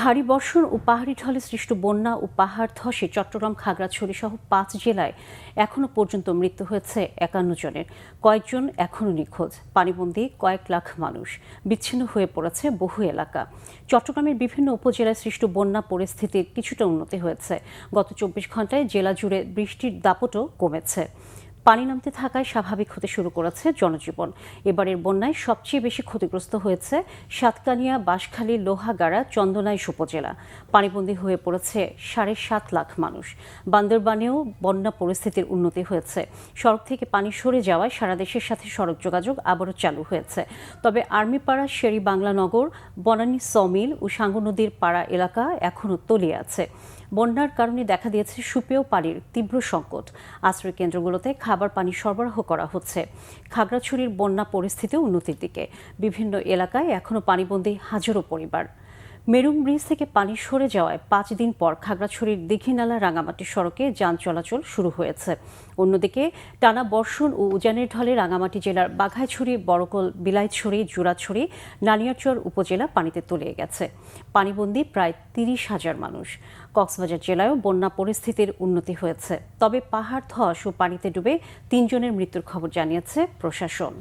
ভারী বর্ষণ ও পাহাড়ি ঢলে সৃষ্ট বন্যা ও পাহাড় ধসে চট্টগ্রাম, খাগড়াছড়ি সহ ৫ জেলায় এখনো পর্যন্ত মৃত্যু হয়েছে ৫১ জনের। কয়েকজন এখনো নিখোঁজ। পানিবন্দী কয়েক লাখ মানুষ। বিচ্ছিন্ন হয়ে পড়েছে বহু এলাকা। চট্টগ্রামের বিভিন্ন উপজেলায় সৃষ্ট বন্যা পরিস্থিতির কিছুটা উন্নতি হয়েছে। গত ২৪ ঘণ্টায় জেলা জুড়ে বৃষ্টির দাপটও কমেছে। পানি নামতে থাকায় স্বাভাবিক হতে শুরু করেছে জনজীবন। এবারের বন্যায় সবচেয়ে বেশি ক্ষতিগ্রস্ত হয়েছে সাতকানিয়া, বাঁশখালী, লোহাগাড়া, চন্দনাইশ উপজেলা। পানিবন্দী হয়ে পড়েছে ৭.৫ লাখ মানুষ। বান্দরবানেও বন্যা পরিস্থিতির উন্নতি হয়েছে। সড়ক থেকে পানি সরে যাওয়ায় সারা দেশের সাথে সড়ক যোগাযোগ আবারও চালু হয়েছে। তবে আর্মিপাড়া, শেরি বাংলানগর, বনানী সমিল ও সাঙ্গু নদীর পাড়া এলাকা এখনও তলিয়ে আছে। বন্যার কারণে দেখা দিয়েছে সুপেয় পানির তীব্র সংকট। আশ্রয় কেন্দ্রগুলোতে খাবার পানি সরবরাহ করা হচ্ছে। খাগড়াছড়ির বন্যা পরিস্থিতিও উন্নতির দিকে। বিভিন্ন এলাকায় এখনও পানিবন্দী হাজারো পরিবার। মেরুং ব্রিজ থেকে পানি সরে যাওয়ায় ৫ দিন পর খাগড়াছড়ির দীঘিনালা রাঙামাটি সড়কে যান চলাচল শুরু হয়েছে। অন্যদিকে টানা বর্ষণ ও উজানের ঢলে রাঙামাটি জেলার বাঘাইছড়ি, বড়কল, বিলাইছড়ি, জোড়াছড়ি, নানিয়ারচর উপজেলা পানিতে তলিয়ে গেছে। পানিবন্দী প্রায় ৩০,০০০ মানুষ। কক্সবাজার জেলায়ও বন্যা পরিস্থিতির উন্নতি হয়েছে। তবে পাহাড় ধস ও পানিতে ডুবে ৩ জনের মৃত্যুর খবর জানিয়েছে প্রশাসন।